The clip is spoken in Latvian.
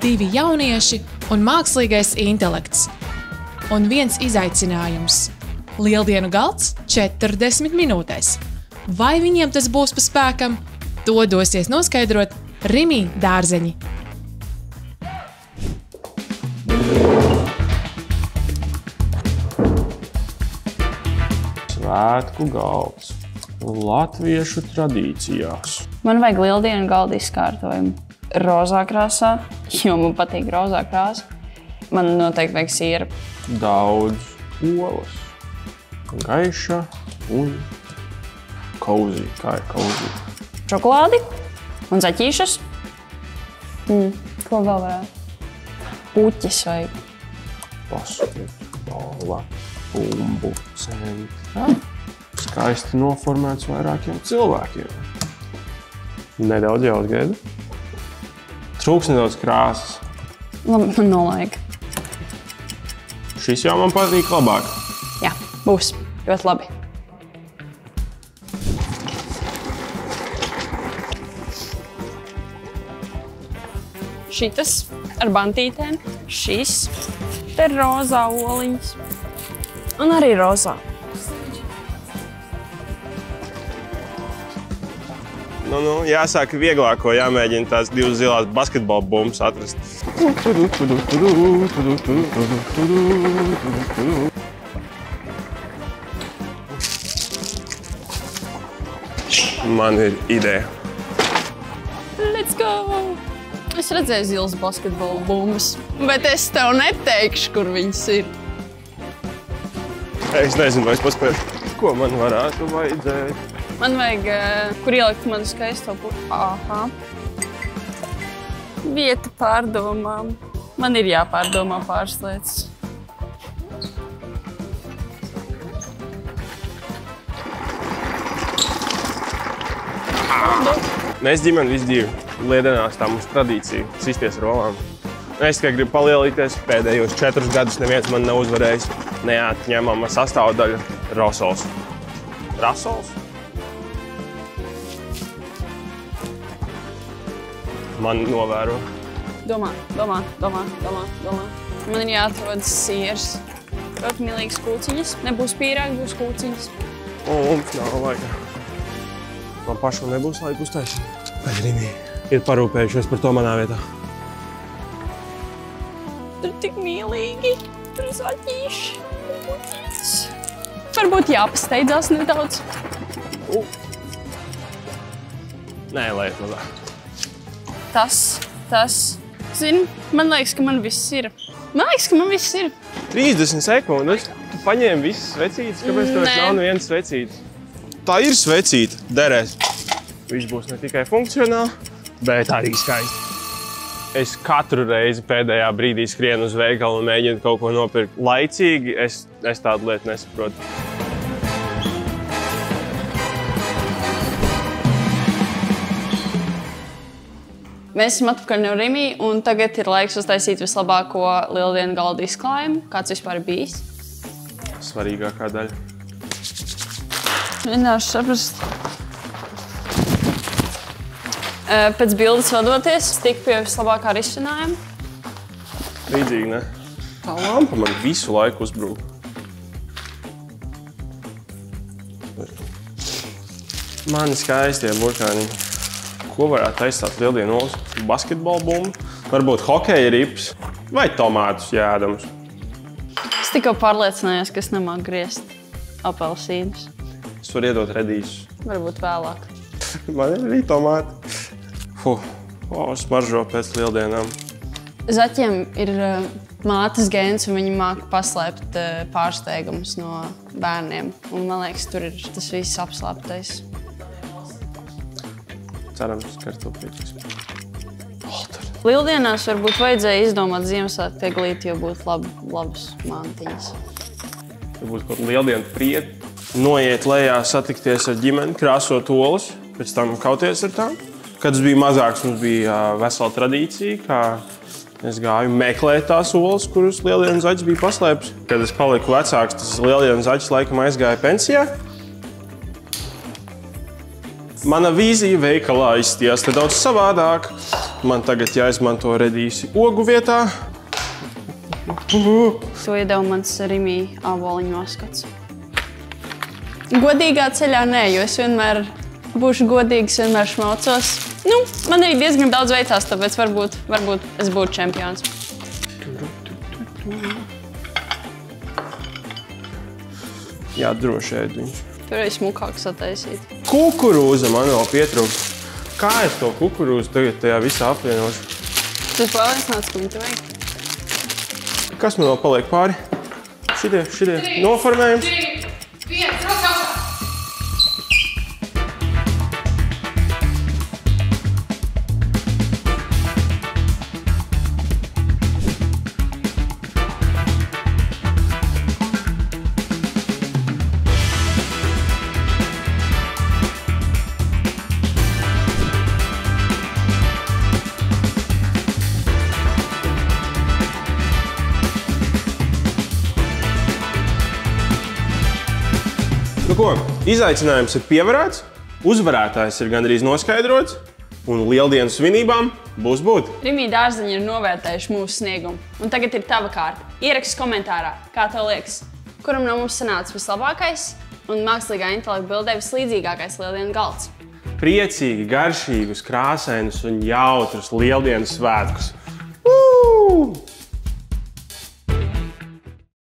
2 jaunieši un mākslīgais intelekts. Un viens izaicinājums – lieldienu galds 40 minūtēs. Vai viņiem tas būs pa spēkam? To dosies noskaidrot Rimī dārzeņi. Svētku galds latviešu tradīcijās. Man vajag lieldienu galdu izkārtojumu rozā krāsā, jo man patīk rozā krāsa. Man noteikti vajag sieru. Daudz olas. Gaiša un cozy. Kā ir cozy? Šokolādi un zaķīšas. Ko vēl varētu? Puķis vajag. Basketbola, bumbu, centra. Skaisti noformēts vairākiem cilvēkiem. Nedaudz jāuzgaida. Trūks nedaudz krāsas. Man nolaika. Šis jau man patīk labāk. Jā, būs. Ļoti labi. Šitas ar bantītēm. Šis te ir rozā oliņas. Un arī rozā. Jāsāk vieglāko, jāmēģina tās 2 zilās basketbola bumbas atrast. Man ir ideja. Let's go! Es redzēju zilas basketbola bumbas, bet es tev neteikšu, kur viņas ir. Es nezinu, vai es paspēju. Ko man varētu vajadzēt? Man vajag, kur ielikt manu skaisto puķi. Aha. Vieta pārdomām. Man ir jāpārdomā pāris lietas. Mēs ģimeni visu dzīvi. Lieldienās tā mums tradīcija sisties rolām. Es tikai gribu palielīties. Pēdējos 4 gadus neviens man nav uzvarējis neatņemama sastāvdaļa – rosols. Rasols? Man novēro. Domā. Man ir jāatrod siers. Ļoti milīgas kūciņas. Nebūs pīrāgi, būs kūciņas. Mums nav laika. Man pašam nebūs laika uztaisīt. Bet Rimī ir parūpējušies par to manā vietā. Tur tik mīlīgi. Tur zaķīši. Puķis. Varbūt jāpasteidzās nedaudz. Nē, lai ir mazāk. Tas. Zini, man liekas, ka man viss ir. 30 sekundes. Tu paņēmi visas svecītes, kāpēc tev nav nevienas svecītes? Tā ir svecīte, derēs. Viņš būs ne tikai funkcionāli, bet arī skaisti. Es katru reizi pēdējā brīdī skrienu uz veikalu un mēģinu kaut ko nopirkt laicīgi. Es tādu lietu nesaprotu. Mēs esam atpakaļ no Rimī, un tagad ir laiks uztaisīt vislabāko lieldienu galdu izklājumu. Kāds vispār ir bijis? Svarīgākā daļa. Vienkārši saprast. Pēc bildes vadoties, tik pie vislabākā risinājuma. Līdzīgi, ne? Tā lampa man visu laiku uzbrūk. Mani skaistie burkāniņi. Ko varētu aizstāt lieldienu olas? Basketbola bumbu, varbūt hokeja rips vai tomātus jēdamus. Es tikko pārliecinājos, ka es nemāku griezt apelsīnus. Es varu iedot redīsus. Varbūt vēlāk. Man ir arī tomāti. Smaržo pēc lieldienām. Zaķiem ir mātes gēns, un viņi māka paslēpt pārsteigumus no bērniem. Un man liekas, tur ir tas viss apslēptais. Cerams, kartupītis. Lieldienās varbūt vajadzēja izdomāt Ziemassvētku eglīti, jo būtu labas mantiņas. Ja būtu kaut lieldienu prieka, noiet lejā, satikties ar ģimeni, krāsot olas, pēc tam kauties ar tām. Kad es biju mazāks, mums bija vesela tradīcija, kā es gāju meklēt tās olas, kuras lieldienu zaķis bija paslēpis. Kad es paliku vecāks, tas lieldienu zaķis laikam aizgāja pensijā. Mana vīzija veikalā izstījās nedaudz savādāk. Man tagad jāizmanto redīsi ogu vietā. To iedeva mans Rimi āboliņu noskats. Godīgā ceļā nē, jo es vienmēr būšu godīgs, vienmēr šmaucos. Nu, man arī diezgan daudz veicās, tāpēc varbūt es būtu čempions. Jā, droši ēd viņš. Tur arī smukāk sataisīt. Kukurūza man vēl pietrūkst. Kā es to kukurūzu tagad tajā visā apvienošu? Tu pārliecināts, ka tu vajag? Kas man vēl paliek pāri? Šitie noformējums. 3, 2, 1, rokas augšā! Nu ko, izaicinājums ir pievarēts, uzvarētājs ir gandrīz noskaidrots, un lieldienu svinībām būs būt. Rimi dārziņi ir novērtējuši mūsu sniegumu, un tagad ir tava kārta. Ieraksti komentārā, kā tev liekas, kuram no mums sanāca vislabākais un mākslīgā intelekta bildē vislīdzīgākais lieldienu galds. Priecīgi, garšīgus, krāsainus un jautrus lieldienu svētkus.